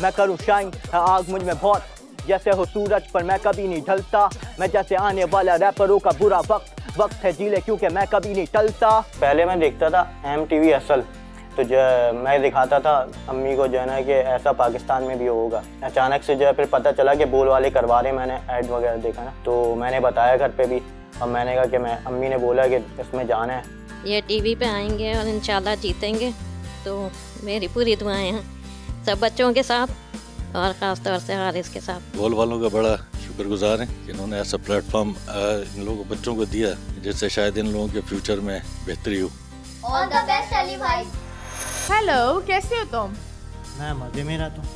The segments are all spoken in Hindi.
मैं करूँ शाइन, आग मुझ में बहुत जैसे हो सूरज पर मैं कभी नहीं ढलता। मैं जैसे आने वाला रैपरों का बुरा वक्त है जीले क्योंकि मैं कभी नहीं टलता। पहले मैं देखता था MTV असल, तो जो मैं दिखाता था अम्मी को जो है ना कि ऐसा पाकिस्तान में भी होगा। अचानक से जो है फिर पता चला कि बोल वाले करवा रहे, मैंने ऐड वगैरह देखा ना, तो मैंने बताया घर पे भी। अब मैंने कहा कि अम्मी ने बोला कि इसमें जाना है। ये TV पे आएंगे और इंशाल्लाह जीतेंगे, तो मेरी पूरी दुआएं हैं सब बच्चों के साथ और ख़ास तौर से हारिस के साथ। बोल वालों का बड़ा शुक्रगुजार हैं कि इन्होंने ऐसा प्लेटफॉर्म इन लोगों बच्चों को दिया जिससे शायद इन लोगों के फ्यूचर में बेहतरी हो। ऑल द बेस्ट अली भाई। हेलो, कैसे हो तुम? मैं मजे में रहता हूँ।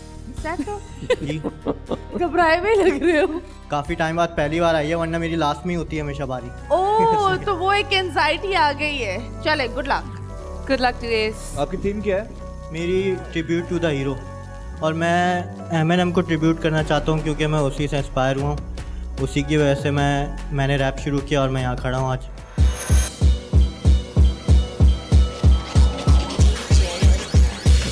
जी घबराए हुए लग रहे हो। काफी टाइम बाद पहली बार आई है, वरना मेरी लास्ट में ही होती है हमेशा बारी। ओह तो वो एक एंजाइटी आ गई है। चले, गुड लक टू एस। आपकी थीम क्या है? मेरी ट्रिब्यूट टू द हीरो, और मैं Eminem को ट्रिब्यूट करना चाहता हूँ क्योंकि मैं उसी से इंस्पायर हुआ हूँ। उसी की वजह से मैंने रैप शुरू किया और मैं यहाँ खड़ा हूँ आज।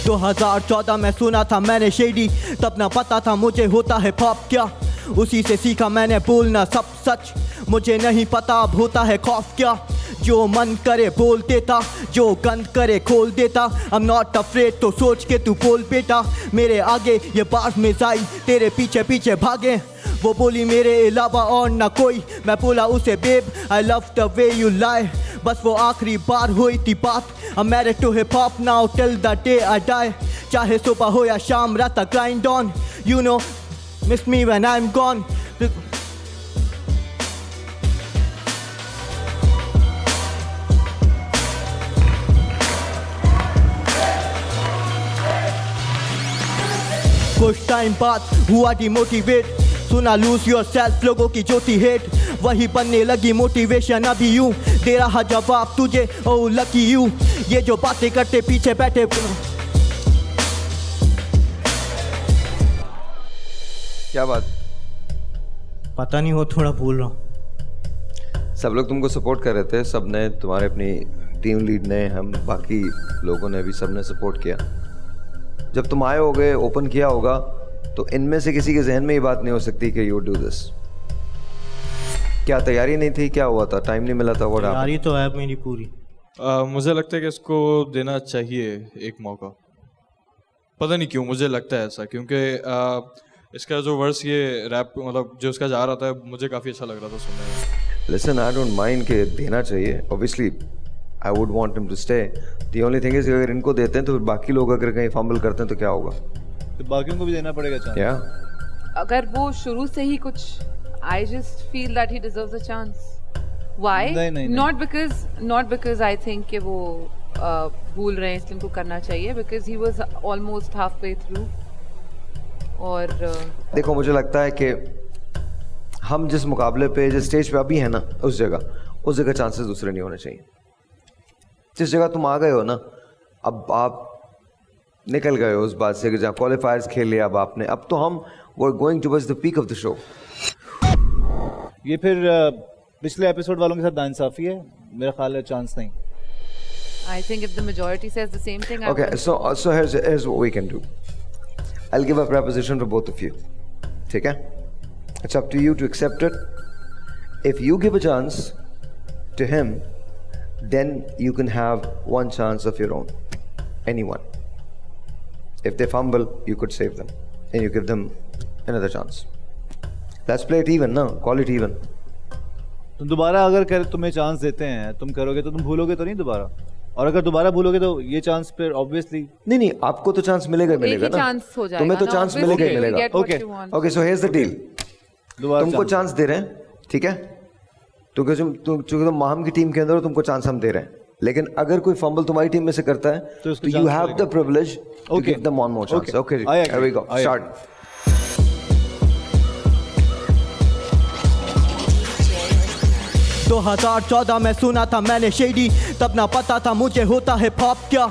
2014 में सुना था मैंने शेडी, तब ना पता था मुझे होता है पॉप क्या। उसी से सीखा मैंने बोलना सब सच, मुझे नहीं पता अब होता है खौफ क्या। जो मन करे बोल देता, जो गंद करे खोल देता। I'm not afraid तो सोच के तू बोल बेटा। मेरे आगे ये बार्स में जाई, तेरे पीछे पीछे भागे। वो बोली मेरे अलावा और ना कोई, मैं बोला उसे babe I love the way you lie। बस वो आखिरी बार हुई थी बात। I'm married to hip hop now till the day I die। चाहे सुबह हो या शाम, रात तक grind on। You know miss me when I'm gone। कुछ टाइम बाद हुआ डिमोटिवेट, सुना लूज योर सेल्फ लोगों की जो थी हेट, वही बनने लगी मोटिवेशन। अभी यूं दे रहा जवाब तुझे, ओ लकी यू। ये जो बातें करते पीछे बैठे, क्या बात? पता नहीं, हो थोड़ा भूल रहा हूँ। सब लोग तुमको सपोर्ट कर रहे थे, सब ने, तुम्हारे अपनी टीम लीड ने, हम बाकी लोगों ने भी, सब ने सपोर्ट किया। जब तुम आए होगे, ओपन किया होगा, तो इनमें से किसी के जहन में ये बात नहीं हो सकती कि यू डू दिस। क्या तैयारी नहीं थी? क्या हुआ था? टाइम नहीं मिला था? तैयारी तो है मेरी पूरी। मुझे लगता है कि इसको देना चाहिए एक मौका। पता नहीं क्यों मुझे लगता है ऐसा, क्योंकि इसका जो वर्स ये रैप मतलब जो इसका जा रहा था, मुझे काफ़ी अच्छा लग रहा था सुनने में। लिसन, आई डोंट माइंड के देना चाहिए, obviously I would want him to stay. The only thing is अगर इनको देते हैं तो फिर बाकी लोग अगर कहीं फंबल करते हैं तो क्या होगा? तो बाकियों को भी देना पड़ेगा चांस। या अगर वो शुरू से ही कुछ, I just feel that he deserves a chance. Why? Not because I think कि वो भूल रहे हैं इसलिए उनको करना चाहिए, because he was almost half way through. और देखो, मुझे लगता है कि हम जिस मुकाबले पे, जिस स्टेज पे अभी है ना, उस जगह चांसेस दूसरे नहीं होने चाहिए। जिस जगह तुम आ गए हो ना, अब आप निकल गए हो उस बात से कि जहाँ क्वालिफायर्स खेल लिया अब आपने, अब तो हम we are going towards the peak of the show. ये फिर पिछले एपिसोड वालों के साथ नाइंसाफी है, मेरा ख्याल है चांस नहीं। I think if the majority says the same thing, Okay, so here's what we can do. I'll give a proposition for both of you. ठीक है? It's up to you to accept it. If you give a chance to him, then you can have one chance of your own. Anyone. If they fumble, you could save them, and you give them another chance. Let's play it even now. Call it even. तुम दोबारा अगर तुम्हें चांस देते हैं, तुम करोगे तो तुम भूलोगे तो नहीं दोबारा, और अगर दोबारा भूलोगे तो ये चांस फिर ऑब्वियसली नहीं, आपको तो चांस मिलेगा ना, तुम्हें तो चांस मिलेगा ही मिलेगा। Okay, so here's the deal. तुमको चांस दे रहे हैं, ठीक है? चूंकि तुम माहम की टीम के अंदर हो, तुमको चांस हम दे रहे हैं, लेकिन अगर कोई फंबल तुम्हारी टीम में से करता है तो you have the privilege to give them one more chance. Okay, here we go, start. 2014 में सुना था मैंने शेडी, तब ना पता था मुझे होता है पॉप क्या।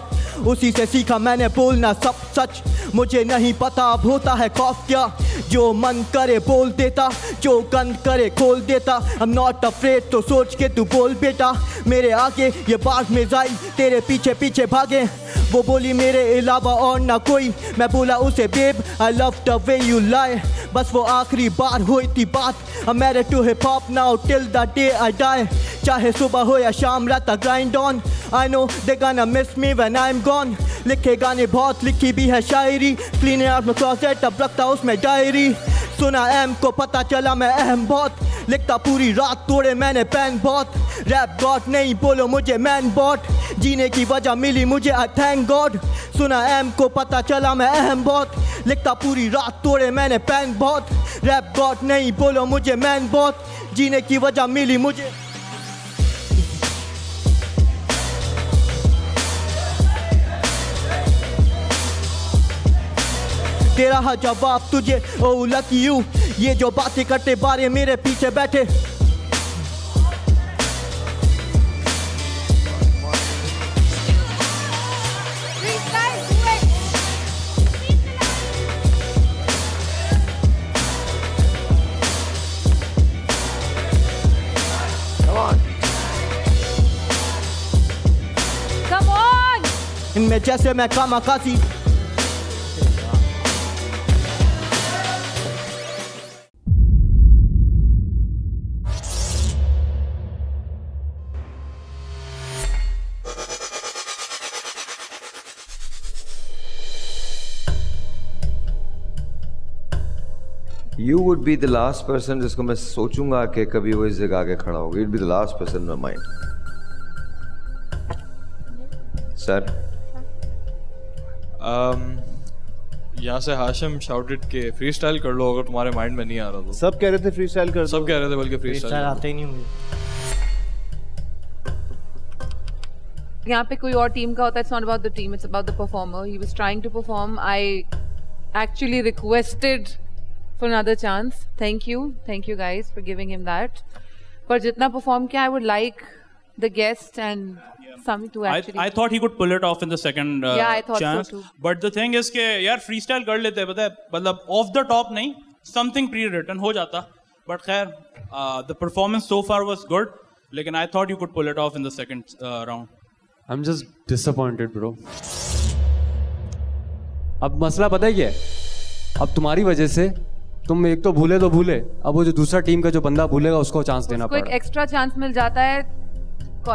उसी से सीखा मैंने बोलना सब सच। मुझे नहीं पता अब होता है खौफ क्या, जो मन करे बोल देता, जो गन करे खोल देता। I'm not afraid तो सोच के तू बोल बेटा, मेरे आगे ये बाग में जाई तेरे पीछे पीछे भागे। वो बोली मेरे अलावा और ना कोई, मैं बोला उसे babe I love the way you lie। बस वो आखिरी बार हुई थी बात। I'm married to hip hop now till the day I die। चाहे सुबह हो या शाम रात तक grind on। I know they gonna miss me when I'm gone। लिखे गाने बहुत, लिखी भी है शायरी, clean out my closet अब रखता उसमें डायरी। सुना एम को पता चला मैं अहम बहुत, लिखता पूरी रात तोड़े मैंने पेन बहुत। रैप गॉड नहीं बोलो मुझे मैन बॉट, जीने की वजह मिली मुझे आई थैंक गॉड। सुना एम को पता चला मैं अहम बहुत, लिखता पूरी रात तोड़े मैंने पेन बहुत। रैप गॉड नहीं बोलो मुझे मैन बॉट, जीने की वजह मिली मुझे। तेरा है जवाब तुझे ओ लकी यू, ये जो बातें करते बारे मेरे पीछे बैठे। Come on! इनमें जैसे मैं कामाकासी। You would be the last person जिसको मैं सोचूंगा कि कभी वो इस जगह आके खड़ा होगा। You'd be the last person in my mind. Sir. यहाँ से हाशिम शाउटेड के फ्री स्टाइल कर लो अगर तुम्हारे माइंड में नहीं आ रहा तो। सब कह रहे थे फ्री स्टाइल कर, सब कह रहे थे बल्कि फ्री स्टाइल आते ही नहीं मुझे। यहाँ पे कोई और टीम का होता है, it's not about the team, it's about the performer. He was trying to perform. I actually requested for another chance. Thank you guys for giving him that. पर जितना perform किया, I would like the guest and some to actually. I thought he could pull it off in the second I thought chance. so too. But the thing is कि यार freestyle कर लेते हैं, पता है, मतलब off the top नहीं, something pre-written हो जाता. But खैर, the performance so far was good. लेकिन I thought you could pull it off in the second round. I'm just disappointed, bro. अब मसला पता है क्या है? अब तुम्हारी वजह से तुम एक तो भूले, अब वो जो दूसरा टीम का जो बंदा भूलेगा उसको चांस देना पड़ेगा। उसको एक एक्स्ट्रा चांस मिल जाता है।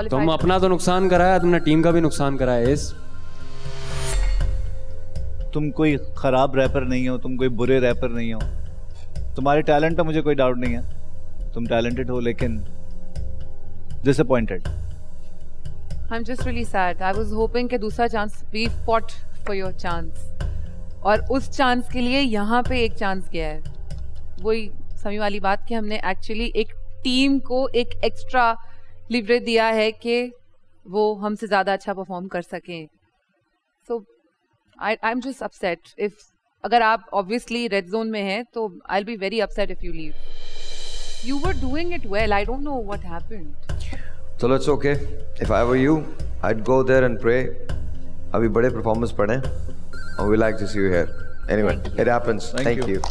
तुम अपना तो नुकसान कराया, तुमने टीम का भी नुकसान कराया। इस तुम कोई खराब रैपर नहीं हो, तुम कोई बुरे रैपर नहीं हो, तुम्हारे टैलेंट पे मुझे कोई डाउट नहीं है, तुम टैलेंटेड हो, लेकिन disappointed. I'm just really sad. I was hoping कि दूसरा chance, we fought for your chance, और उस चांस के लिए यहाँ पे एक चांस गया है। वही समी वाली बात कि हमने एक्चुअली एक टीम को एक एक्स्ट्रा लिवरेज दिया है कि वो हमसे ज़्यादा अच्छा परफॉर्म कर सकें। So I am just upset. If अगर आप ऑब्वियसली रेड जोन में हैं तो I will be very upset if you leave. You were doing it well, I don't know what happened. चलो it's okay, if I were you I'd go there and pray. अभी बड़े परफॉर्मेंस पढ़े, and we like to see you here. Anyway, it happens. Thank you.